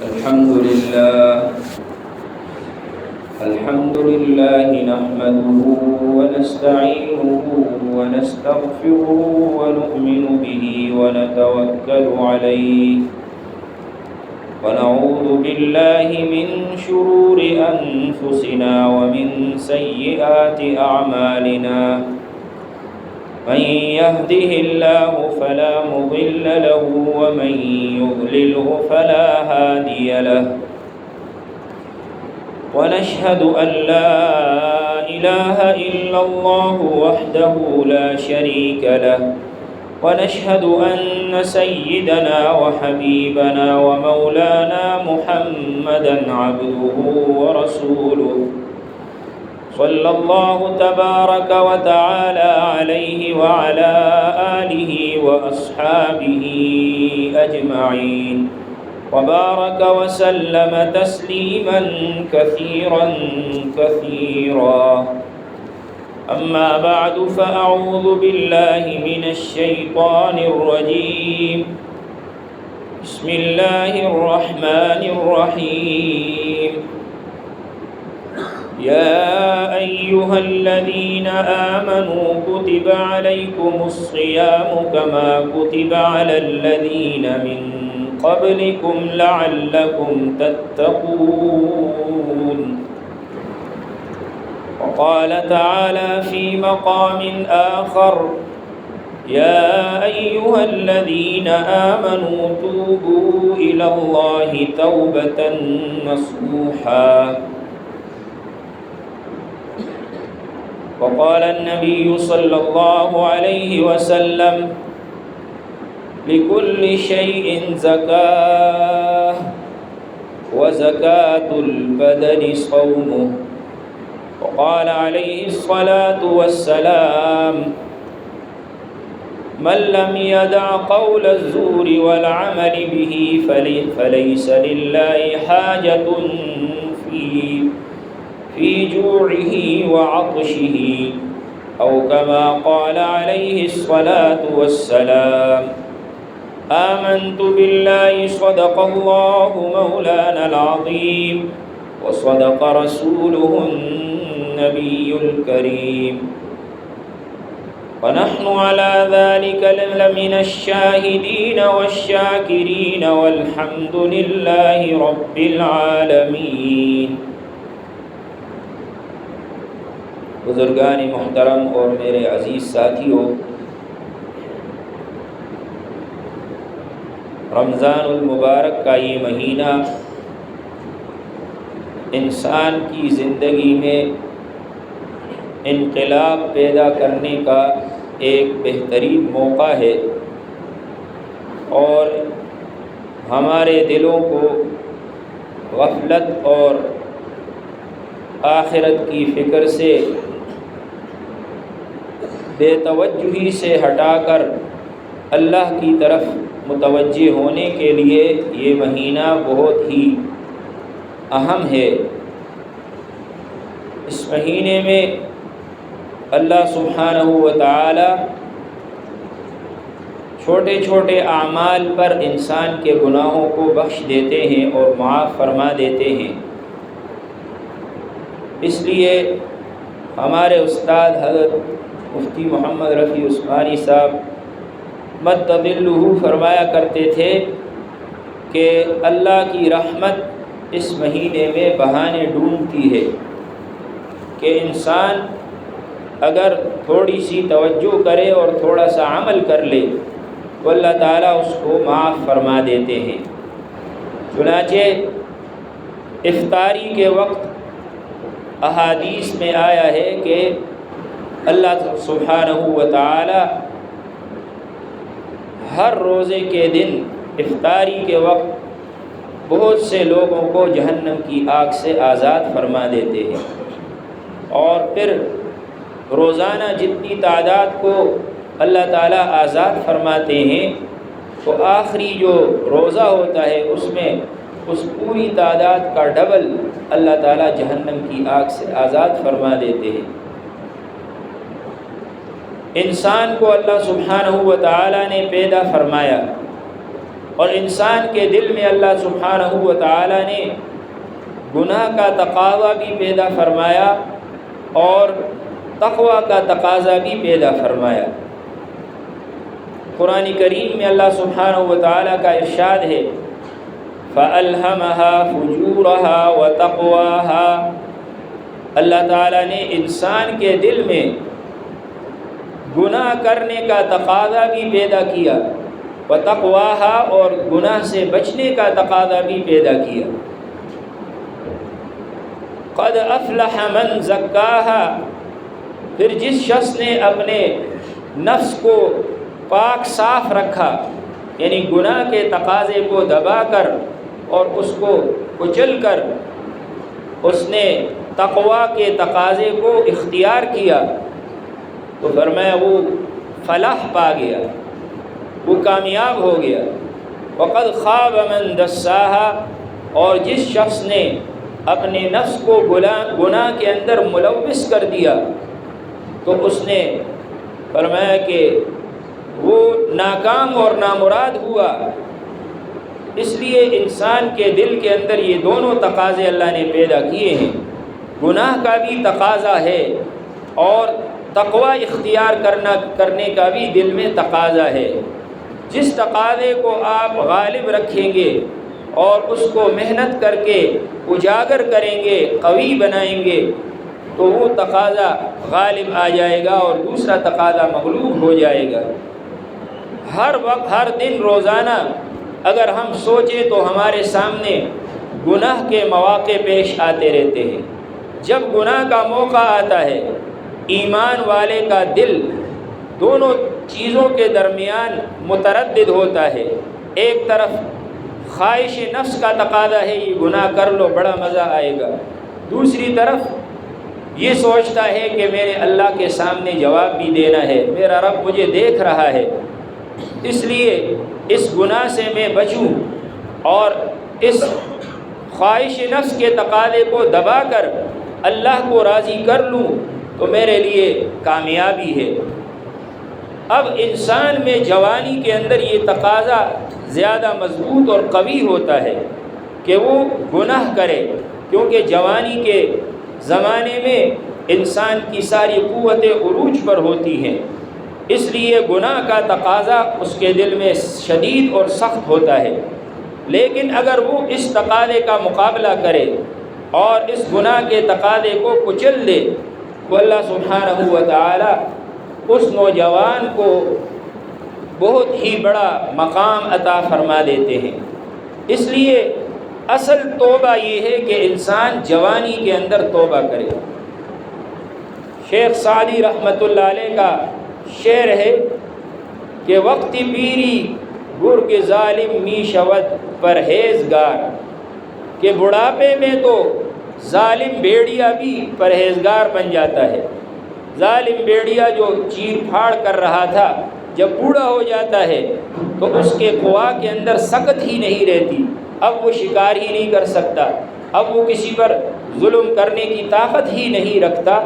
الحمد لله نحمده ونستعينه ونستغفره ونؤمن به ونتوكل عليه ونعوذ بالله من شرور أنفسنا ومن سيئات أعمالنا من يهده الله فلا مضل له ومن يضلله فلا هادي له ونشهد أن لا إله إلا الله وحده لا شريك له ونشهد أن سيدنا وحبيبنا ومولانا محمدا عبده ورسوله صلى الله تبارك وتعالى عليه وعلى آله وأصحابه أجمعين وبارك وسلم تسليما كثيرا كثيرا أما بعد فأعوذ بالله من الشيطان الرجيم بسم الله الرحمن الرحيم يا أيها الذين آمنوا كتب عليكم الصيام كما كتب على الذين من قبلكم لعلكم تتقون وقال تعالى في مقام آخر يا أيها الذين آمنوا توبوا إلى الله توبة نصوحا وقال النبي صلى الله عليه وسلم لكل شيء زكاة وزكاة البدن صومه وقال عليه الصلاة والسلام من لم يدع قول الزور والعمل به فليس لله حاجة في جوعه وعطشه أو كما قال عليه الصلاة والسلام آمنت بالله صدق الله مولانا العظيم وصدق رسوله النبي الكريم ونحن على ذلك لمن الشاهدين والشاكرين والحمد لله رب العالمين. بزرگان محترم اور میرے عزیز ساتھیوں، رمضان المبارک کا یہ مہینہ انسان کی زندگی میں انقلاب پیدا کرنے کا ایک بہترین موقع ہے اور ہمارے دلوں کو غفلت اور آخرت کی فکر سے بے توجہی سے ہٹا کر اللہ کی طرف متوجہ ہونے کے لیے یہ مہینہ بہت ہی اہم ہے۔ اس مہینے میں اللہ سبحانہ و تعالی چھوٹے چھوٹے اعمال پر انسان کے گناہوں کو بخش دیتے ہیں اور معاف فرما دیتے ہیں۔ اس لیے ہمارے استاد حضرت مفتی محمد رفیع عثمانی صاحب مددلہ فرمایا کرتے تھے کہ اللہ کی رحمت اس مہینے میں بہانے ڈھونڈتی ہے کہ انسان اگر تھوڑی سی توجہ کرے اور تھوڑا سا عمل کر لے تو اللہ تعالیٰ اس کو معاف فرما دیتے ہیں۔ چنانچہ افطاری کے وقت احادیث میں آیا ہے کہ اللہ سبحانہ و تعالی ہر روزے کے دن افطاری کے وقت بہت سے لوگوں کو جہنم کی آگ سے آزاد فرما دیتے ہیں، اور پھر روزانہ جتنی تعداد کو اللہ تعالیٰ آزاد فرماتے ہیں تو آخری جو روزہ ہوتا ہے اس میں اس پوری تعداد کا ڈبل اللہ تعالیٰ جہنم کی آگ سے آزاد فرما دیتے ہیں۔ انسان کو اللہ سبحانہ و تعالیٰ نے پیدا فرمایا اور انسان کے دل میں اللہ سبحانہ و تعالی نے گناہ کا تقاضا بھی پیدا فرمایا اور تقوی کا تقاضا بھی پیدا فرمایا۔ قرآن کریم میں اللہ سبحانہ و تعالی کا ارشاد ہے فَأَلْهَمَهَا فُجُورَهَا وَتَقْوَاهَا، اللہ تعالیٰ نے انسان کے دل میں گناہ کرنے کا تقاضا بھی پیدا کیا، وَتَقْوَاهَا، اور گناہ سے بچنے کا تقاضا بھی پیدا کیا۔ قَدْ أَفْلَحَ مَنْ زَكَّاهَا، پھر جس شخص نے اپنے نفس کو پاک صاف رکھا، یعنی گناہ کے تقاضے کو دبا کر اور اس کو کچل کر اس نے تقوی کے تقاضے کو اختیار کیا، تو فرمایا وہ فلاح پا گیا، وہ کامیاب ہو گیا۔ وقد خاب من دساہا، اور جس شخص نے اپنے نفس کو گناہ کے اندر ملوث کر دیا تو اس نے فرمایا کہ وہ ناکام اور نامراد ہوا۔ اس لیے انسان کے دل کے اندر یہ دونوں تقاضے اللہ نے پیدا کیے ہیں، گناہ کا بھی تقاضا ہے اور تقوی اختیار کرنے کا بھی دل میں تقاضا ہے۔ جس تقاضے کو آپ غالب رکھیں گے اور اس کو محنت کر کے اجاگر کریں گے، قوی بنائیں گے، تو وہ تقاضا غالب آ جائے گا اور دوسرا تقاضا مغلوب ہو جائے گا۔ ہر وقت، ہر دن، روزانہ اگر ہم سوچیں تو ہمارے سامنے گناہ کے مواقع پیش آتے رہتے ہیں۔ جب گناہ کا موقع آتا ہے، ایمان والے کا دل دونوں چیزوں کے درمیان متردد ہوتا ہے۔ ایک طرف خواہش نفس کا تقاضا ہے یہ گناہ کر لو بڑا مزہ آئے گا، دوسری طرف یہ سوچتا ہے کہ میرے اللہ کے سامنے جواب بھی دینا ہے، میرا رب مجھے دیکھ رہا ہے، اس لیے اس گناہ سے میں بچوں اور اس خواہش نفس کے تقاضے کو دبا کر اللہ کو راضی کر لوں تو میرے لیے کامیابی ہے۔ اب انسان میں جوانی کے اندر یہ تقاضا زیادہ مضبوط اور قوی ہوتا ہے کہ وہ گناہ کرے، کیونکہ جوانی کے زمانے میں انسان کی ساری قوتیں عروج پر ہوتی ہیں، اس لیے گناہ کا تقاضا اس کے دل میں شدید اور سخت ہوتا ہے۔ لیکن اگر وہ اس تقاضے کا مقابلہ کرے اور اس گناہ کے تقاضے کو کچل دے تو اللہ سبحانہ و تعالی اس نوجوان کو بہت ہی بڑا مقام عطا فرما دیتے ہیں۔ اس لیے اصل توبہ یہ ہے کہ انسان جوانی کے اندر توبہ کرے۔ شیخ سعدی رحمۃ اللہ علیہ کا شعر ہے کہ وقت پیری گرگ ظالم می شود پرہیزگار، کہ بڑھاپے میں تو ظالم بھیڑیا بھی پرہیزگار بن جاتا ہے۔ ظالم بھیڑیا جو چیر پھاڑ کر رہا تھا جب بوڑھا ہو جاتا ہے تو اس کے قوا کے اندر سکت ہی نہیں رہتی، اب وہ شکار ہی نہیں کر سکتا، اب وہ کسی پر ظلم کرنے کی طاقت ہی نہیں رکھتا،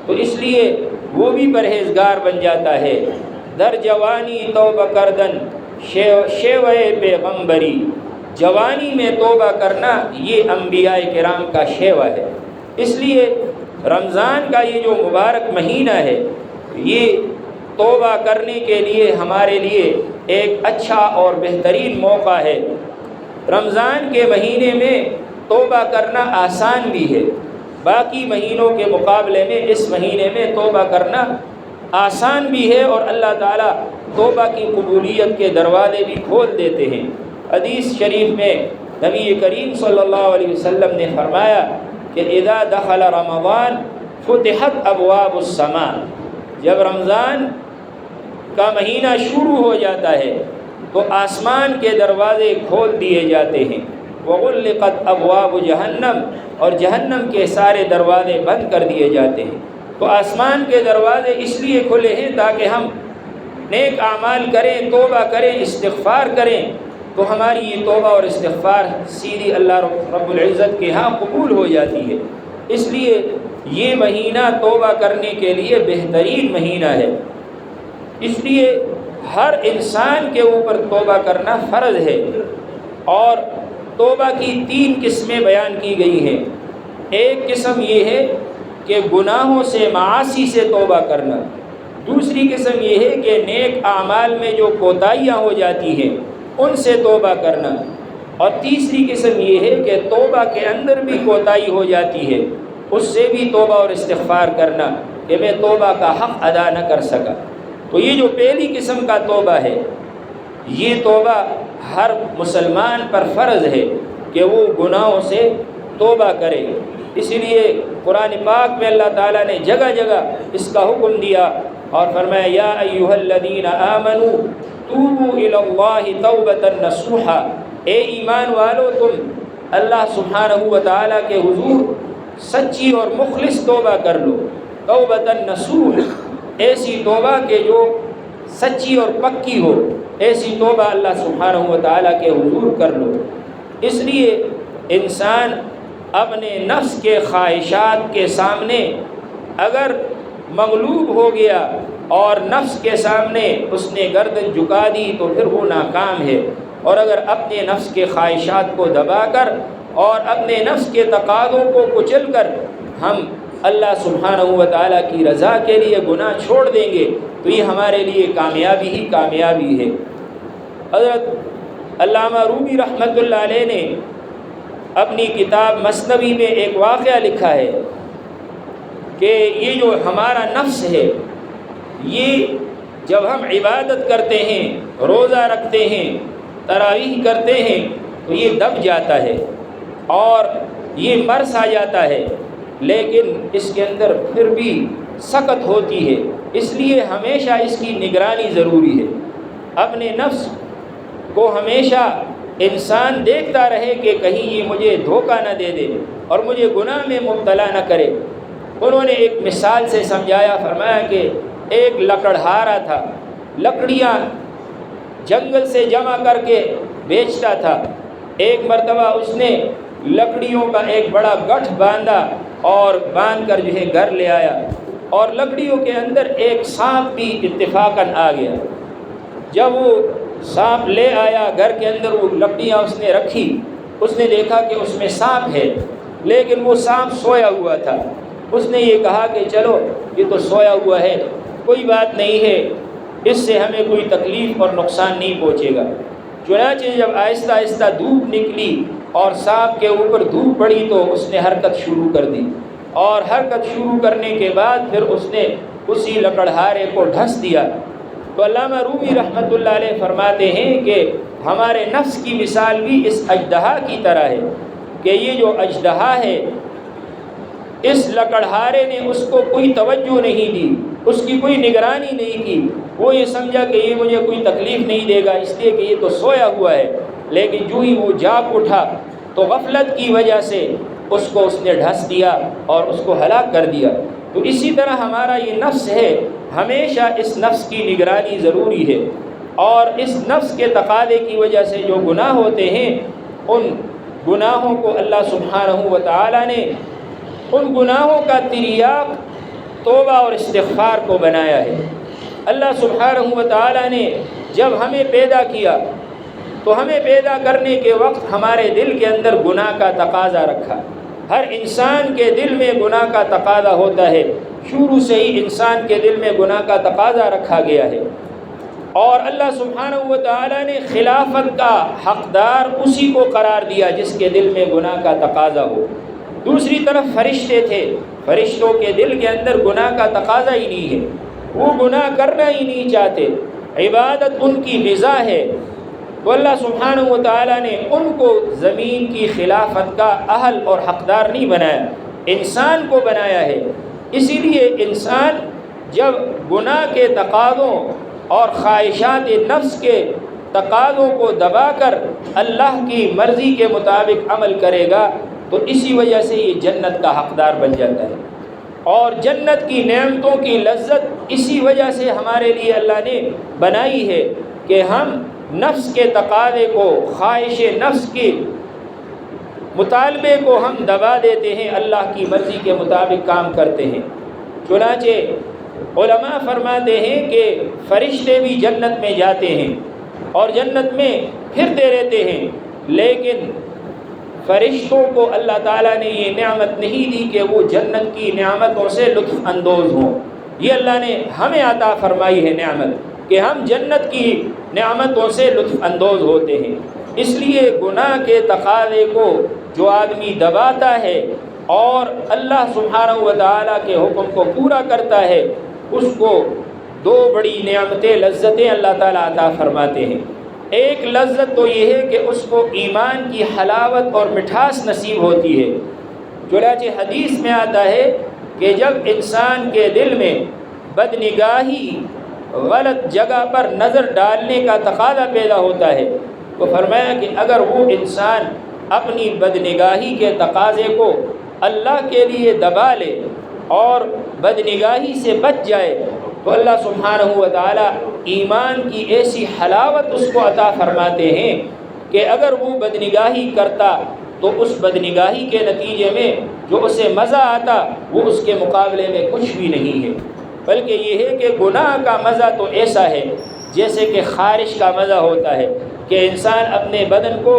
تو اس لیے وہ بھی پرہیزگار بن جاتا ہے۔ در جوانی توبہ کردن شیوہ پیغمبری، جوانی میں توبہ کرنا یہ انبیاء کرام کا شیوہ ہے۔ اس لیے رمضان کا یہ جو مبارک مہینہ ہے یہ توبہ کرنے کے لیے ہمارے لیے ایک اچھا اور بہترین موقع ہے۔ رمضان کے مہینے میں توبہ کرنا آسان بھی ہے، باقی مہینوں کے مقابلے میں اس مہینے میں توبہ کرنا آسان بھی ہے اور اللہ تعالیٰ توبہ کی قبولیت کے دروازے بھی کھول دیتے ہیں۔ حدیث شریف میں نبی کریم صلی اللہ علیہ وسلم نے فرمایا کہ اذا دخل رمضان فتحت ابواب السماء، جب رمضان کا مہینہ شروع ہو جاتا ہے تو آسمان کے دروازے کھول دیے جاتے ہیں۔ وغلقت ابواب جہنم، اور جہنم کے سارے دروازے بند کر دیے جاتے ہیں۔ تو آسمان کے دروازے اس لیے کھلے ہیں تاکہ ہم نیک اعمال کریں، توبہ کریں، استغفار کریں، تو ہماری یہ توبہ اور استغفار سیدھی اللہ رب العزت کے ہاں قبول ہو جاتی ہے۔ اس لیے یہ مہینہ توبہ کرنے کے لیے بہترین مہینہ ہے۔ اس لیے ہر انسان کے اوپر توبہ کرنا فرض ہے، اور توبہ کی 3 قسمیں بیان کی گئی ہیں۔ ایک قسم یہ ہے کہ گناہوں سے، معاصی سے توبہ کرنا، دوسری قسم یہ ہے کہ نیک اعمال میں جو کوتاہیاں ہو جاتی ہیں ان سے توبہ کرنا، اور تیسری قسم یہ ہے کہ توبہ کے اندر بھی کوتاہی ہو جاتی ہے، اس سے بھی توبہ اور استغفار کرنا کہ میں توبہ کا حق ادا نہ کر سکا۔ تو یہ جو پہلی قسم کا توبہ ہے، یہ توبہ ہر مسلمان پر فرض ہے کہ وہ گناہوں سے توبہ کرے۔ اسی لیے قرآن پاک میں اللہ تعالیٰ نے جگہ جگہ اس کا حکم دیا اور فرمایا یا ایھا الذین آمنوا توبوا الی اللہ توبۃ نصوحا، اے ایمان والو تم اللہ سبحانہ و تعالیٰ کے حضور سچی اور مخلص توبہ کر لو۔ توبۃ نصوح، ایسی توبہ کہ جو سچی اور پکی ہو، ایسی توبہ اللہ سبحانہ و تعالیٰ کے حضور کر لو۔ اس لیے انسان اپنے نفس کے خواہشات کے سامنے اگر مغلوب ہو گیا اور نفس کے سامنے اس نے گردن جھکا دی تو پھر وہ ناکام ہے، اور اگر اپنے نفس کے خواہشات کو دبا کر اور اپنے نفس کے تقاضوں کو کچل کر ہم اللہ سبحانہ و تعالیٰ کی رضا کے لیے گناہ چھوڑ دیں گے تو یہ ہمارے لیے کامیابی ہی کامیابی ہے۔ حضرت علامہ رومی رحمۃ اللہ علیہ نے اپنی کتاب مثنوی میں ایک واقعہ لکھا ہے کہ یہ جو ہمارا نفس ہے، یہ جب ہم عبادت کرتے ہیں، روزہ رکھتے ہیں، تراویح کرتے ہیں تو یہ دب جاتا ہے اور یہ مرض آ جاتا ہے، لیکن اس کے اندر پھر بھی سکت ہوتی ہے۔ اس لیے ہمیشہ اس کی نگرانی ضروری ہے۔ اپنے نفس کو ہمیشہ انسان دیکھتا رہے کہ کہیں یہ مجھے دھوکہ نہ دے دے اور مجھے گناہ میں مبتلا نہ کرے۔ انہوں نے ایک مثال سے سمجھایا، فرمایا کہ ایک لکڑہارا تھا، لکڑیاں جنگل سے جمع کر کے بیچتا تھا۔ ایک مرتبہ اس نے لکڑیوں کا ایک بڑا گٹھ باندھا اور باندھ کر جو ہے گھر لے آیا، اور لکڑیوں کے اندر ایک سانپ بھی اتفاقاً آ گیا۔ جب وہ سانپ لے آیا گھر کے اندر، وہ لکڑیاں اس نے رکھی، اس نے دیکھا کہ اس میں سانپ ہے، لیکن وہ سانپ سویا ہوا تھا۔ اس نے یہ کہا کہ چلو یہ تو سویا ہوا ہے، کوئی بات نہیں ہے، اس سے ہمیں کوئی تکلیف اور نقصان نہیں پہنچے گا۔ چنانچہ جب آہستہ آہستہ دھوپ نکلی اور سانپ کے اوپر دھوپ پڑی تو اس نے حرکت شروع کر دی، اور حرکت شروع کرنے کے بعد پھر اس نے اسی لکڑہارے کو ڈھس دیا۔ تو علامہ رومی رحمۃ اللہ علیہ فرماتے ہیں کہ ہمارے نفس کی مثال بھی اس اژدہا کی طرح ہے کہ یہ جو اژدہا ہے، اس لکڑہارے نے اس کو کوئی توجہ نہیں دی، اس کی کوئی نگرانی نہیں کی۔ وہ یہ سمجھا کہ یہ مجھے کوئی تکلیف نہیں دے گا اس لیے کہ یہ تو سویا ہوا ہے، لیکن جو ہی وہ جاگ اٹھا تو غفلت کی وجہ سے اس کو اس نے ڈھس دیا اور اس کو ہلاک کر دیا۔ تو اسی طرح ہمارا یہ نفس ہے، ہمیشہ اس نفس کی نگرانی ضروری ہے، اور اس نفس کے تقاضے کی وجہ سے جو گناہ ہوتے ہیں، ان گناہوں کو اللہ سبحانہ و تعالیٰ نے ان گناہوں کا تریاق توبہ اور استغفار کو بنایا ہے۔ اللہ سبحانہ و تعالیٰ نے جب ہمیں پیدا کیا تو ہمیں پیدا کرنے کے وقت ہمارے دل کے اندر گناہ کا تقاضا رکھا۔ ہر انسان کے دل میں گناہ کا تقاضا ہوتا ہے، شروع سے ہی انسان کے دل میں گناہ کا تقاضا رکھا گیا ہے، اور اللہ سبحانہ و تعالیٰ نے خلافت کا حقدار اسی کو قرار دیا جس کے دل میں گناہ کا تقاضا ہو۔ دوسری طرف فرشتے تھے، فرشتوں کے دل کے اندر گناہ کا تقاضا ہی نہیں ہے، وہ گناہ کرنا ہی نہیں چاہتے، عبادت ان کی غذا ہے۔ تو اللہ سبحانہ و تعالیٰ نے ان کو زمین کی خلافت کا اہل اور حقدار نہیں بنایا، انسان کو بنایا ہے۔ اسی لیے انسان جب گناہ کے تقاضوں اور خواہشات نفس کے تقاضوں کو دبا کر اللہ کی مرضی کے مطابق عمل کرے گا تو اسی وجہ سے یہ جنت کا حقدار بن جاتا ہے، اور جنت کی نعمتوں کی لذت اسی وجہ سے ہمارے لیے اللہ نے بنائی ہے کہ ہم نفس کے تقاضے کو، خواہش نفس کے مطالبے کو ہم دبا دیتے ہیں، اللہ کی مرضی کے مطابق کام کرتے ہیں۔ چنانچہ علماء فرماتے ہیں کہ فرشتے بھی جنت میں جاتے ہیں اور جنت میں پھرتے رہتے ہیں، لیکن فرشتوں کو اللہ تعالیٰ نے یہ نعمت نہیں دی کہ وہ جنت کی نعمتوں سے لطف اندوز ہوں۔ یہ اللہ نے ہمیں عطا فرمائی ہے نعمت کہ ہم جنت کی نعمتوں سے لطف اندوز ہوتے ہیں۔ اس لیے گناہ کے تقاضے کو جو آدمی دباتا ہے اور اللہ سبحانہ و تعالیٰ کے حکم کو پورا کرتا ہے، اس کو دو بڑی نعمتیں، لذتیں اللہ تعالیٰ عطا فرماتے ہیں۔ ایک لذت تو یہ ہے کہ اس کو ایمان کی حلاوت اور مٹھاس نصیب ہوتی ہے۔ چنانچہ حدیث میں آتا ہے کہ جب انسان کے دل میں بدنگاہی، غلط جگہ پر نظر ڈالنے کا تقاضا پیدا ہوتا ہے تو فرمایا کہ اگر وہ انسان اپنی بدنگاہی کے تقاضے کو اللہ کے لیے دبا لے اور بدنگاہی سے بچ جائے تو اللہ سبحانہ و تعالیٰ ایمان کی ایسی حلاوت اس کو عطا فرماتے ہیں کہ اگر وہ بدنگاہی کرتا تو اس بدنگاہی کے نتیجے میں جو اسے مزہ آتا وہ اس کے مقابلے میں کچھ بھی نہیں ہے، بلکہ یہ ہے کہ گناہ کا مزہ تو ایسا ہے جیسے کہ خارش کا مزہ ہوتا ہے کہ انسان اپنے بدن کو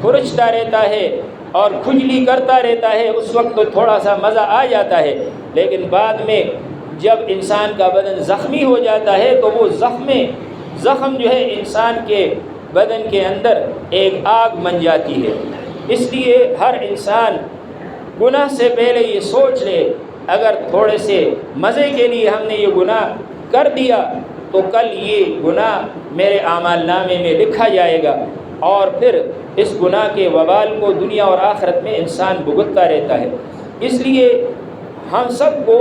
کھرچتا رہتا ہے اور کھجلی کرتا رہتا ہے، اس وقت تو تھوڑا سا مزہ آ جاتا ہے، لیکن بعد میں جب انسان کا بدن زخمی ہو جاتا ہے تو وہ زخم جو ہے انسان کے بدن کے اندر ایک آگ بن جاتی ہے۔ اس لیے ہر انسان گناہ سے پہلے یہ سوچ لے، اگر تھوڑے سے مزے کے لیے ہم نے یہ گناہ کر دیا تو کل یہ گناہ میرے اعمال نامے میں لکھا جائے گا، اور پھر اس گناہ کے وبال کو دنیا اور آخرت میں انسان بھگتتا رہتا ہے۔ اس لیے ہم سب کو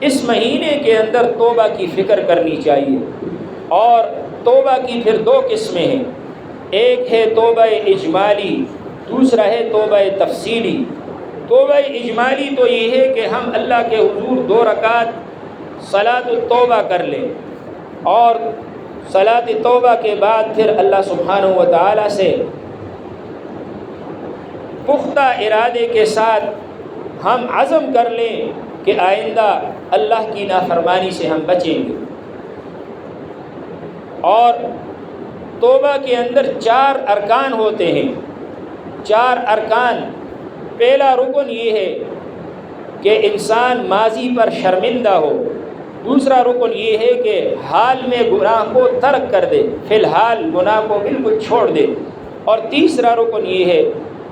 اس مہینے کے اندر توبہ کی فکر کرنی چاہیے، اور توبہ کی پھر دو قسمیں ہیں، ایک ہے توبہ اجمالی، دوسرا ہے توبہ تفصیلی۔ توبہ اجمالی تو یہ ہے کہ ہم اللہ کے حضور 2 رکعت صلاۃ التوبہ کر لیں، اور صلاۃ توبہ کے بعد پھر اللہ سبحانہ و تعالیٰ سے پختہ ارادے کے ساتھ ہم عزم کر لیں کہ آئندہ اللہ کی نافرمانی سے ہم بچیں گے۔ اور توبہ کے اندر 4 ارکان ہوتے ہیں، 4 ارکان۔ پہلا رکن یہ ہے کہ انسان ماضی پر شرمندہ ہو، دوسرا رکن یہ ہے کہ حال میں گناہ کو ترک کر دے، فی الحال گناہ کو بالکل چھوڑ دے، اور تیسرا رکن یہ ہے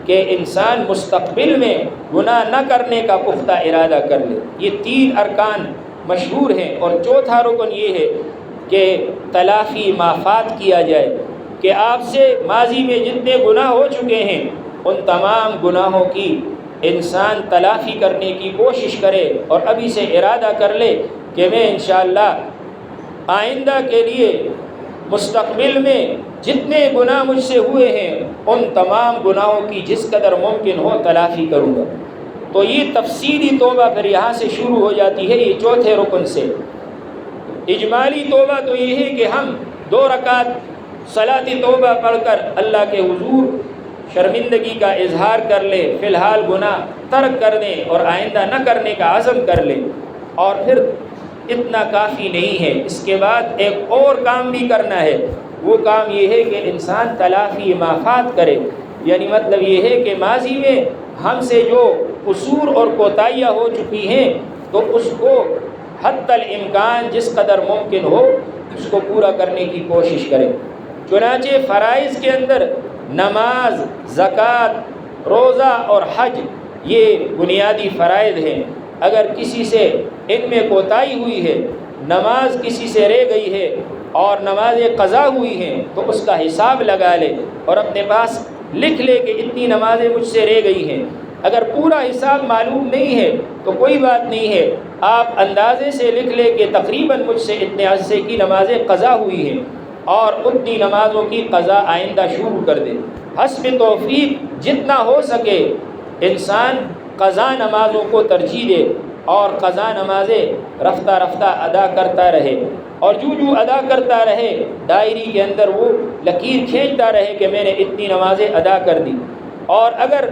کہ انسان مستقبل میں گناہ نہ کرنے کا پختہ ارادہ کر لے۔ یہ 3 ارکان مشہور ہیں۔ اور چوتھا رکن یہ ہے کہ تلافی معافات کیا جائے، کہ آپ سے ماضی میں جتنے گناہ ہو چکے ہیں ان تمام گناہوں کی انسان تلافی کرنے کی کوشش کرے، اور ابھی سے ارادہ کر لے کہ میں انشاءاللہ آئندہ کے لیے مستقبل میں جتنے گناہ مجھ سے ہوئے ہیں ان تمام گناہوں کی جس قدر ممکن ہو تلافی کروں گا۔ تو یہ تفصیلی توبہ پھر یہاں سے شروع ہو جاتی ہے، یہ چوتھے رکن سے۔ اجمالی توبہ تو یہ ہے کہ ہم 2 رکعت صلاۃ توبہ پڑھ کر اللہ کے حضور شرمندگی کا اظہار کر لیں، فی الحال گناہ ترک کر دیں اور آئندہ نہ کرنے کا عزم کر لیں۔ اور پھر اتنا کافی نہیں ہے، اس کے بعد ایک اور کام بھی کرنا ہے۔ وہ کام یہ ہے کہ انسان تلافی معافات کرے، یعنی مطلب یہ ہے کہ ماضی میں ہم سے جو قصور اور کوتاہیاں ہو چکی ہیں تو اس کو حتی الامکان جس قدر ممکن ہو اس کو پورا کرنے کی کوشش کریں۔ چنانچہ فرائض کے اندر نماز، زکوٰۃ، روزہ اور حج یہ بنیادی فرائض ہیں۔ اگر کسی سے ان میں کوتاہی ہوئی ہے، نماز کسی سے رہ گئی ہے اور نمازیں قضا ہوئی ہیں تو اس کا حساب لگا لے اور اپنے پاس لکھ لے کہ اتنی نمازیں مجھ سے رہ گئی ہیں۔ اگر پورا حساب معلوم نہیں ہے تو کوئی بات نہیں ہے، آپ اندازے سے لکھ لے کہ تقریباً مجھ سے اتنے عرصے کی نمازیں قضا ہوئی ہیں، اور اتنی نمازوں کی قضا آئندہ شروع کر دے۔ حسب توفیق جتنا ہو سکے انسان قضا نمازوں کو ترجیح دے اور قضا نمازیں رفتہ رفتہ ادا کرتا رہے، اور جو ادا کرتا رہے ڈائری کے اندر وہ لکیر کھینچتا رہے کہ میں نے اتنی نمازیں ادا کر دی۔ اور اگر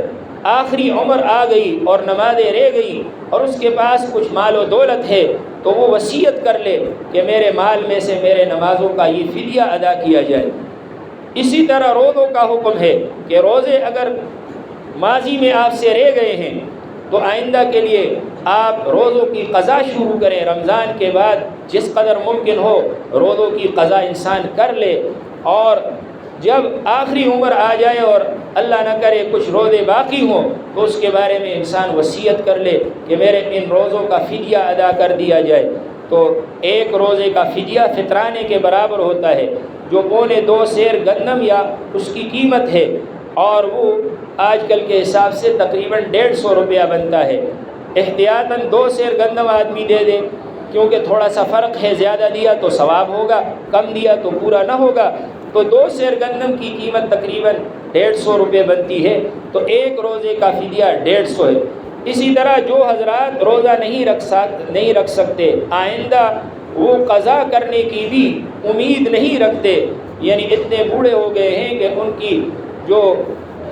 آخری عمر آ گئی اور نمازیں رہ گئی اور اس کے پاس کچھ مال و دولت ہے تو وہ وصیت کر لے کہ میرے مال میں سے میرے نمازوں کا یہ فدیہ ادا کیا جائے۔ اسی طرح روزوں کا حکم ہے کہ روزے اگر ماضی میں آپ سے رہ گئے ہیں تو آئندہ کے لیے آپ روزوں کی قضا شروع کریں۔ رمضان کے بعد جس قدر ممکن ہو روزوں کی قضا انسان کر لے، اور جب آخری عمر آ جائے اور اللہ نہ کرے کچھ روزے باقی ہوں تو اس کے بارے میں انسان وصیت کر لے کہ میرے ان روزوں کا فدیہ ادا کر دیا جائے۔ تو ایک روزے کا فدیہ فطرانے کے برابر ہوتا ہے، جو 2.25 سیر گندم یا اس کی قیمت ہے، اور وہ آج کل کے حساب سے تقریباً 150 روپیہ بنتا ہے۔ احتیاطاً 2 سیر گندم آدمی دے دے، کیونکہ تھوڑا سا فرق ہے، زیادہ دیا تو ثواب ہوگا، کم دیا تو پورا نہ ہوگا۔ تو 2 سیر گندم کی قیمت تقریباً 150 روپے بنتی ہے، تو ایک روزے کا فدیہ 150 ہے۔ اسی طرح جو حضرات روزہ نہیں رکھ سکتے، آئندہ وہ قضا کرنے کی بھی امید نہیں رکھتے، یعنی اتنے بوڑھے ہو گئے ہیں کہ ان کی جو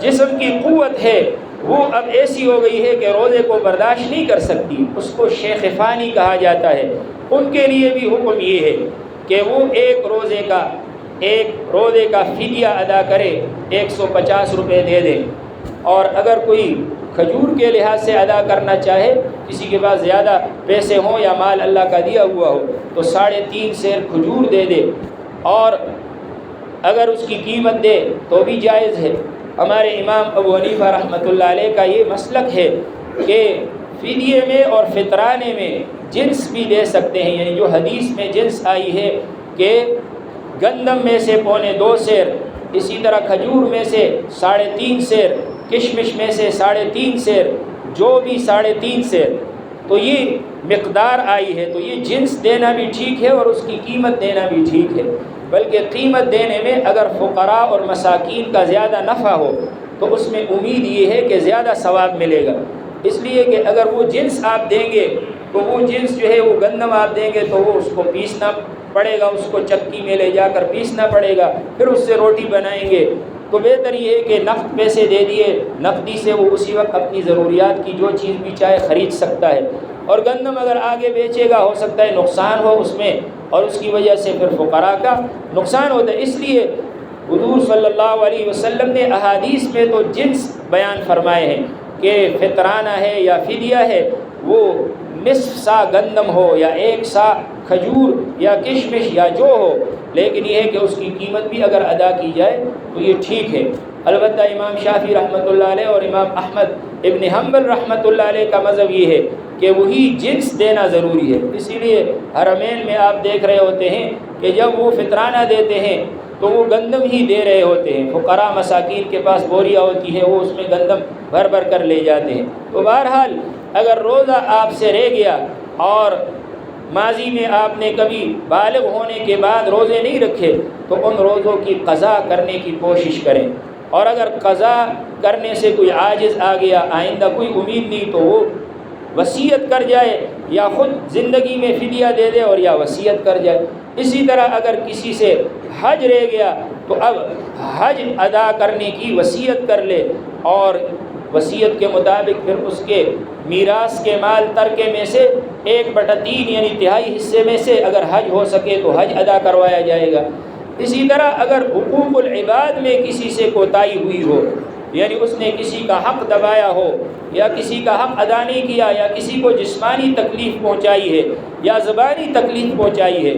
جسم کی قوت ہے وہ اب ایسی ہو گئی ہے کہ روزے کو برداشت نہیں کر سکتی، اس کو شیخ فانی کہا جاتا ہے۔ ان کے لیے بھی حکم یہ ہے کہ وہ ایک روزے کا فدیہ ادا کرے، 150 روپے دے دیں، اور اگر کوئی کھجور کے لحاظ سے ادا کرنا چاہے، کسی کے پاس زیادہ پیسے ہوں یا مال اللہ کا دیا ہوا ہو تو 3.5 سیر کھجور دے دے، اور اگر اس کی قیمت دے تو بھی جائز ہے۔ ہمارے امام ابو حنیفہ رحمۃ اللہ علیہ کا یہ مسلک ہے کہ فدیے میں اور فطرانے میں جنس بھی دے سکتے ہیں، یعنی جو حدیث میں جنس آئی ہے کہ گندم میں سے 2.25 سیر، اسی طرح کھجور میں سے 3.5 سیر، کشمش میں سے 3.5 سیر، جو بھی 3.5 سیر، تو یہ مقدار آئی ہے، تو یہ جنس دینا بھی ٹھیک ہے اور اس کی قیمت دینا بھی ٹھیک ہے۔ بلکہ قیمت دینے میں اگر فقراء اور مساکین کا زیادہ نفع ہو تو اس میں امید یہ ہے کہ زیادہ ثواب ملے گا، اس لیے کہ اگر وہ جنس آپ دیں گے تو وہ جنس جو ہے وہ گندم آپ دیں گے تو وہ اس کو پیسنا پڑے گا، اس کو چکی میں لے جا کر پیسنا پڑے گا، پھر اس سے روٹی بنائیں گے۔ تو بہتر یہ ہے کہ نقد پیسے دے دیے، نقدی سے وہ اسی وقت اپنی ضروریات کی جو چیز بھی چاہے خرید سکتا ہے، اور گندم اگر آگے بیچے گا ہو سکتا ہے نقصان ہو اس میں، اور اس کی وجہ سے پھر فقراء کا نقصان ہوتا ہے۔ اس لیے حضور صلی اللہ علیہ وسلم نے احادیث میں تو جنس بیان فرمائے ہیں کہ فطرانہ ہے یا فدیہ ہے، وہ نصف سا گندم ہو یا 1 سا کھجور یا کشمش یا جو ہو، لیکن یہ ہے کہ اس کی قیمت بھی اگر ادا کی جائے تو یہ ٹھیک ہے۔ البتہ امام شافعی رحمۃ اللہ علیہ اور امام احمد ابن حنبل رحمۃ اللہ علیہ کا مذہب یہ ہے کہ وہی جنس دینا ضروری ہے۔ اسی لیے حرمین میں آپ دیکھ رہے ہوتے ہیں کہ جب وہ فطرانہ دیتے ہیں تو وہ گندم ہی دے رہے ہوتے ہیں، فقراء مساکین کے پاس بوریاں ہوتی ہے، وہ اس میں گندم بھر بھر کر لے جاتے ہیں۔ تو بہرحال اگر روزہ آپ سے رہ گیا اور ماضی میں آپ نے کبھی بالغ ہونے کے بعد روزے نہیں رکھے تو ان روزوں کی قضا کرنے کی کوشش کریں، اور اگر قضا کرنے سے کوئی عاجز آ گیا، آئندہ کوئی امید نہیں، تو وہ وصیت کر جائے، یا خود زندگی میں فدیہ دے دے اور یا وصیت کر جائے۔ اسی طرح اگر کسی سے حج رہ گیا تو اب حج ادا کرنے کی وصیت کر لے، اور وصیت کے مطابق پھر اس کے میراث کے مال ترکے میں سے 1/3 یعنی تہائی حصے میں سے اگر حج ہو سکے تو حج ادا کروایا جائے گا۔ اسی طرح اگر حقوق العباد میں کسی سے کوتاہی ہوئی ہو، یعنی اس نے کسی کا حق دبایا ہو یا کسی کا حق ادا نہیں کیا، یا کسی کو جسمانی تکلیف پہنچائی ہے یا زبانی تکلیف پہنچائی ہے،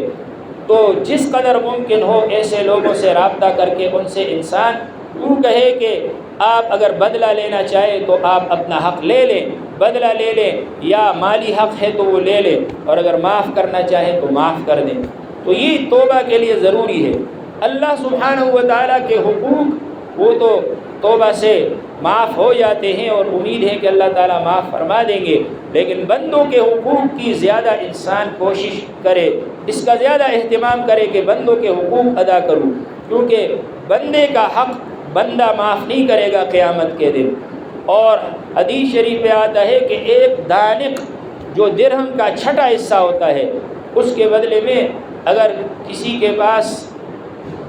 تو جس قدر ممکن ہو ایسے لوگوں سے رابطہ کر کے ان سے انسان یوں کہے کہ آپ اگر بدلہ لینا چاہے تو آپ اپنا حق لے لیں، بدلہ لے لیں، یا مالی حق ہے تو وہ لے لیں، اور اگر معاف کرنا چاہے تو معاف کر دیں۔ تو یہ توبہ کے لیے ضروری ہے۔ اللہ سبحانہ و تعالیٰ کے حقوق وہ تو توبہ سے معاف ہو جاتے ہیں، اور امید ہے کہ اللہ تعالیٰ معاف فرما دیں گے، لیکن بندوں کے حقوق کی زیادہ انسان کوشش کرے، اس کا زیادہ اہتمام کرے کہ بندوں کے حقوق ادا کروں، کیونکہ بندے کا حق بندہ معاف نہیں کرے گا قیامت کے دن۔ اور حدیث شریف میں آتا ہے کہ ایک دانق جو درہم کا 6واں حصہ ہوتا ہے، اس کے بدلے میں اگر کسی کے پاس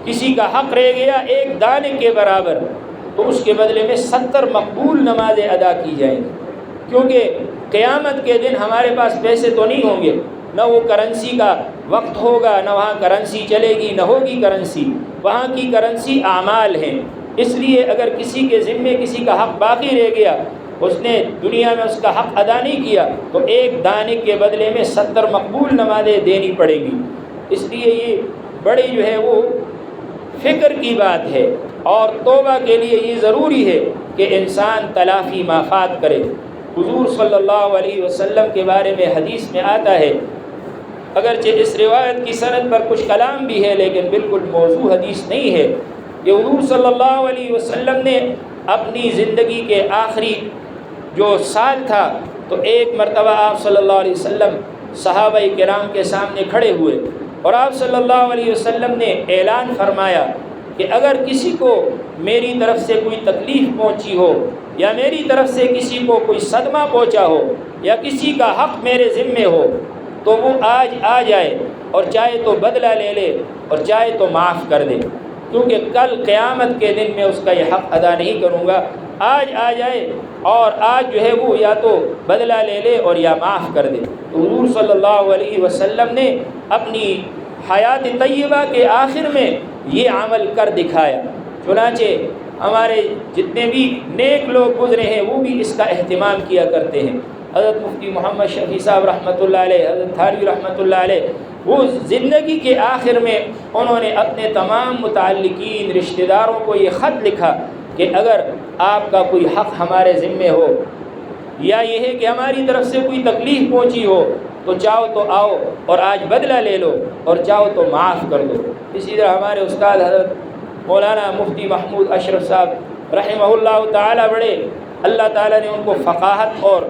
کسی کا حق رہ گیا 1 دانق کے برابر، تو اس کے بدلے میں 70 مقبول نمازیں ادا کی جائیں گی، کیونکہ قیامت کے دن ہمارے پاس پیسے تو نہیں ہوں گے، نہ وہ کرنسی کا وقت ہوگا، نہ وہاں کرنسی چلے گی، نہ ہوگی کرنسی، وہاں کی کرنسی اعمال ہیں۔ اس لیے اگر کسی کے ذمے کسی کا حق باقی رہ گیا، اس نے دنیا میں اس کا حق ادا نہیں کیا، تو ایک دانے کے بدلے میں 70 مقبول نمازیں دینی پڑے گی۔ اس لیے یہ بڑی جو ہے وہ فکر کی بات ہے، اور توبہ کے لیے یہ ضروری ہے کہ انسان تلافی مافات کرے۔ حضور صلی اللہ علیہ وسلم کے بارے میں حدیث میں آتا ہے، اگرچہ اس روایت کی سند پر کچھ کلام بھی ہے لیکن بالکل موضوع حدیث نہیں ہے، کہ حضور صلی اللہ علیہ وسلم نے اپنی زندگی کے آخری جو سال تھا تو ایک مرتبہ آپ صلی اللہ علیہ وسلم صحابہ کرام کے سامنے کھڑے ہوئے، اور آپ صلی اللہ علیہ وسلم نے اعلان فرمایا کہ اگر کسی کو میری طرف سے کوئی تکلیف پہنچی ہو، یا میری طرف سے کسی کو کوئی صدمہ پہنچا ہو، یا کسی کا حق میرے ذمے ہو، تو وہ آج آ جائے اور چاہے تو بدلہ لے لے اور چاہے تو معاف کر دے، کیونکہ کل قیامت کے دن میں اس کا یہ حق ادا نہیں کروں گا۔ آج آ جائے اور آج جو ہے وہ یا تو بدلہ لے لے اور یا معاف کر دے۔ تو حضور صلی اللہ علیہ وسلم نے اپنی حیات طیبہ کے آخر میں یہ عمل کر دکھایا۔ چنانچہ ہمارے جتنے بھی نیک لوگ گزرے ہیں وہ بھی اس کا اہتمام کیا کرتے ہیں۔ حضرت مفتی محمد شفیع صاحب رحمۃ اللہ علیہ، حضرت تھانوی رحمۃ اللہ علیہ، وہ زندگی کے آخر میں انہوں نے اپنے تمام متعلقین رشتہ داروں کو یہ خط لکھا کہ اگر آپ کا کوئی حق ہمارے ذمے ہو، یا یہ ہے کہ ہماری طرف سے کوئی تکلیف پہنچی ہو، تو چاہو تو آؤ اور آج بدلہ لے لو اور چاہو تو معاف کر دو۔ اسی طرح ہمارے استاد حضرت مولانا مفتی محمود اشرف صاحب رحمہ اللہ تعالیٰ، بڑے اللہ تعالیٰ نے ان کو فقاہت اور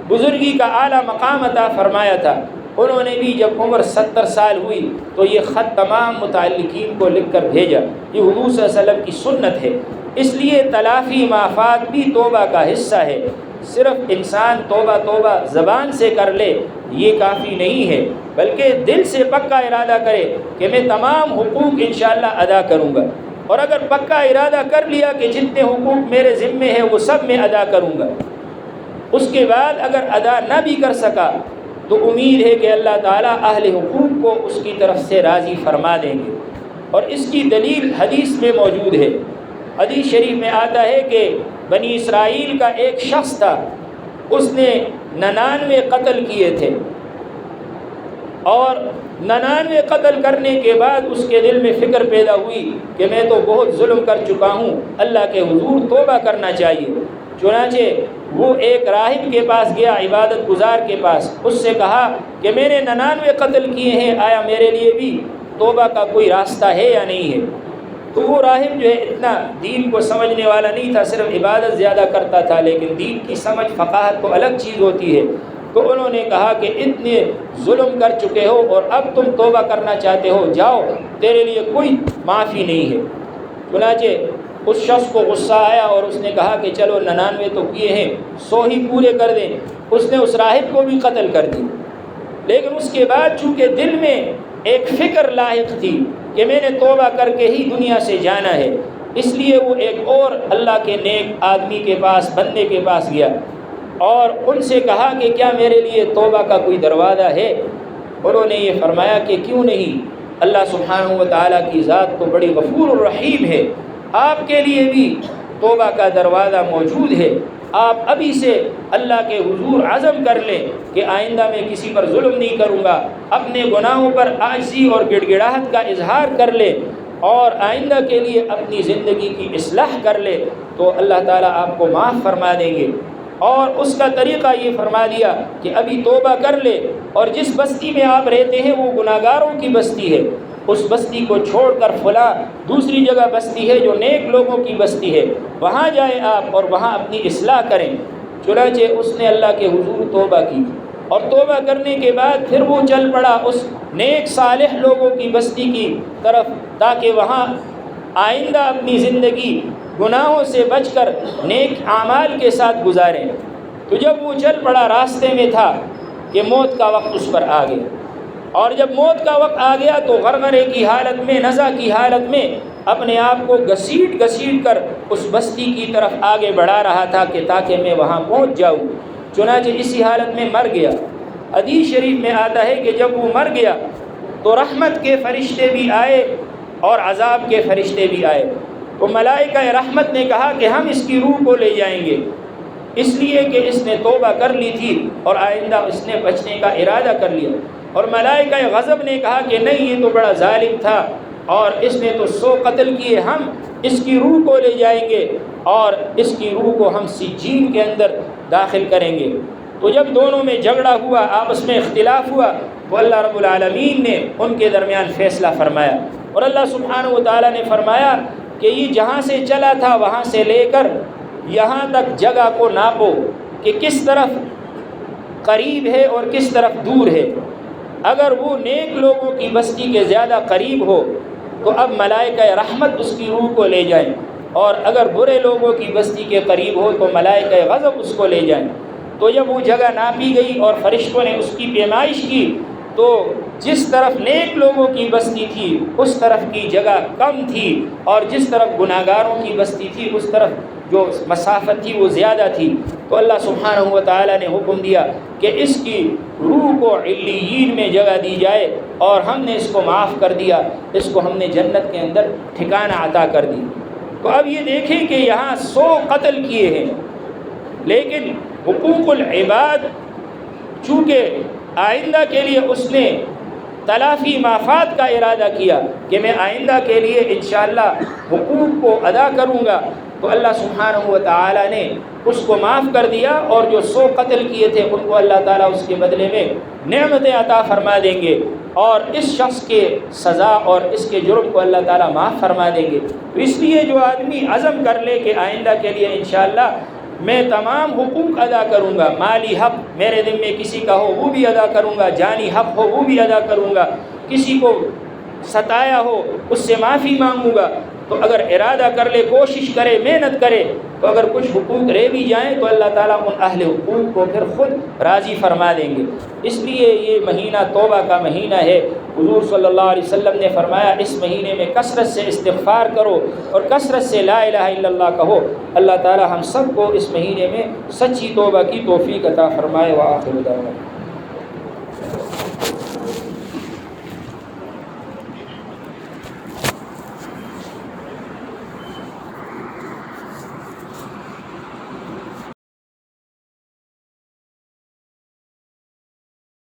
بزرگی کا اعلیٰ مقام عطا فرمایا تھا، انہوں نے بھی جب عمر 70 سال ہوئی تو یہ خط تمام متعلقین کو لکھ کر بھیجا۔ یہ حضور صلی اللہ علیہ وسلم کی سنت ہے۔ اس لیے تلافی معافات بھی توبہ کا حصہ ہے۔ صرف انسان توبہ توبہ زبان سے کر لے یہ کافی نہیں ہے، بلکہ دل سے پکا ارادہ کرے کہ میں تمام حقوق انشاءاللہ ادا کروں گا، اور اگر پکا ارادہ کر لیا کہ جتنے حقوق میرے ذمے ہیں وہ سب میں ادا کروں گا، اس کے بعد اگر ادا نہ بھی کر سکا تو امید ہے کہ اللہ تعالیٰ اہل حقوق کو اس کی طرف سے راضی فرما دیں گے۔ اور اس کی دلیل حدیث میں موجود ہے۔ حدیث شریف میں آتا ہے کہ بنی اسرائیل کا ایک شخص تھا، اس نے 99 قتل کیے تھے، اور 99 قتل کرنے کے بعد اس کے دل میں فکر پیدا ہوئی کہ میں تو بہت ظلم کر چکا ہوں، اللہ کے حضور توبہ کرنا چاہیے۔ چنانچہ وہ ایک راہب کے پاس گیا، عبادت گزار کے پاس، اس سے کہا کہ میں نے 99 قتل کیے ہیں، آیا میرے لیے بھی توبہ کا کوئی راستہ ہے یا نہیں ہے؟ تو وہ راہب جو ہے اتنا دین کو سمجھنے والا نہیں تھا، صرف عبادت زیادہ کرتا تھا، لیکن دین کی سمجھ فقاہت تو الگ چیز ہوتی ہے۔ تو انہوں نے کہا کہ اتنے ظلم کر چکے ہو اور اب تم توبہ کرنا چاہتے ہو، جاؤ تیرے لیے کوئی معافی نہیں ہے۔ چنانچہ اس شخص کو غصہ آیا اور اس نے کہا کہ چلو 99 تو کیے ہیں، 100 ہی پورے کر دیں۔ اس نے اس راہب کو بھی قتل کر دی، لیکن اس کے بعد چونکہ دل میں ایک فکر لاحق تھی کہ میں نے توبہ کر کے ہی دنیا سے جانا ہے، اس لیے وہ ایک اور اللہ کے نیک آدمی کے پاس، بندے کے پاس گیا اور ان سے کہا کہ کیا میرے لیے توبہ کا کوئی دروازہ ہے؟ انہوں نے یہ فرمایا کہ کیوں نہیں، اللہ سبحانہ و تعالیٰ کی ذات تو بڑی غفور الرحیم ہے، آپ کے لیے بھی توبہ کا دروازہ موجود ہے۔ آپ ابھی سے اللہ کے حضور عزم کر لیں کہ آئندہ میں کسی پر ظلم نہیں کروں گا، اپنے گناہوں پر عاجزی اور گڑ گڑاہٹ کا اظہار کر لیں اور آئندہ کے لیے اپنی زندگی کی اصلاح کر لے، تو اللہ تعالیٰ آپ کو معاف فرما دیں گے۔ اور اس کا طریقہ یہ فرما دیا کہ ابھی توبہ کر لے، اور جس بستی میں آپ رہتے ہیں وہ گناہگاروں کی بستی ہے، اس بستی کو چھوڑ کر فلاں دوسری جگہ بستی ہے جو نیک لوگوں کی بستی ہے، وہاں جائیں آپ اور وہاں اپنی اصلاح کریں۔ چنانچہ اس نے اللہ کے حضور توبہ کی، اور توبہ کرنے کے بعد پھر وہ چل پڑا اس نیک صالح لوگوں کی بستی کی طرف، تاکہ وہاں آئندہ اپنی زندگی گناہوں سے بچ کر نیک اعمال کے ساتھ گزاریں۔ تو جب وہ چل پڑا، راستے میں تھا کہ موت کا وقت اس پر آ گیا، اور جب موت کا وقت آ گیا تو غرغرے کی حالت میں، نزع کی حالت میں اپنے آپ کو گھسیٹ کر اس بستی کی طرف آگے بڑھا رہا تھا کہ تاکہ میں وہاں پہنچ جاؤں۔ چنانچہ اسی حالت میں مر گیا۔ حدیث شریف میں آتا ہے کہ جب وہ مر گیا تو رحمت کے فرشتے بھی آئے اور عذاب کے فرشتے بھی آئے۔ تو ملائکہ رحمت نے کہا کہ ہم اس کی روح کو لے جائیں گے، اس لیے کہ اس نے توبہ کر لی تھی اور آئندہ اس نے بچنے کا ارادہ کر لیا۔ اور ملائکہ غضب نے کہا کہ نہیں، یہ تو بڑا ظالم تھا اور اس نے تو 100 قتل کیے، ہم اس کی روح کو لے جائیں گے اور اس کی روح کو ہم سجین کے اندر داخل کریں گے۔ تو جب دونوں میں جھگڑا ہوا، آپس میں اختلاف ہوا، تو اللہ رب العالمین نے ان کے درمیان فیصلہ فرمایا، اور اللہ سبحانہ و تعالیٰ نے فرمایا کہ یہ جہاں سے چلا تھا وہاں سے لے کر یہاں تک جگہ کو ناپو کہ کس طرف قریب ہے اور کس طرف دور ہے۔ اگر وہ نیک لوگوں کی بستی کے زیادہ قریب ہو تو اب ملائکہ رحمت اس کی روح کو لے جائیں، اور اگر برے لوگوں کی بستی کے قریب ہو تو ملائکہ غضب اس کو لے جائیں۔ تو جب وہ جگہ ناپی گئی اور فرشتوں نے اس کی پیمائش کی تو جس طرف نیک لوگوں کی بستی تھی اس طرف کی جگہ کم تھی، اور جس طرف گناہگاروں کی بستی تھی اس طرف جو مسافت تھی وہ زیادہ تھی۔ تو اللہ سبحانہ و تعالیٰ نے حکم دیا کہ اس کی روح کو علیین میں جگہ دی جائے، اور ہم نے اس کو معاف کر دیا، اس کو ہم نے جنت کے اندر ٹھکانہ عطا کر دی۔ تو اب یہ دیکھیں کہ یہاں 100 قتل کیے ہیں، لیکن حقوق العباد چونکہ آئندہ کے لیے اس نے تلافی معافات کا ارادہ کیا کہ میں آئندہ کے لیے انشاءاللہ حقوق کو ادا کروں گا، تو اللہ سبحانہ و تعالیٰ نے اس کو معاف کر دیا، اور جو 100 قتل کیے تھے ان کو اللہ تعالیٰ اس کے بدلے میں نعمتیں عطا فرما دیں گے، اور اس شخص کے سزا اور اس کے جرم کو اللہ تعالیٰ معاف فرما دیں گے۔ تو اس لیے جو آدمی عزم کر لے کہ آئندہ کے لیے انشاءاللہ میں تمام حقوق ادا کروں گا، مالی حق میرے ذمے کسی کا ہو وہ بھی ادا کروں گا، جانی حق ہو وہ بھی ادا کروں گا، کسی کو ستایا ہو اس سے معافی مانگوں گا، تو اگر ارادہ کر لے، کوشش کرے، محنت کرے، تو اگر کچھ حقوق رہ بھی جائیں تو اللہ تعالیٰ ان اہل حقوق کو پھر خود راضی فرما دیں گے۔ اس لیے یہ مہینہ توبہ کا مہینہ ہے۔ حضور صلی اللہ علیہ وسلم نے فرمایا اس مہینے میں کثرت سے استغفار کرو اور کثرت سے لا الہ الا اللہ کہو۔ اللہ تعالیٰ ہم سب کو اس مہینے میں سچی توبہ کی توفیق عطا فرمائے۔ وآخر دعوانا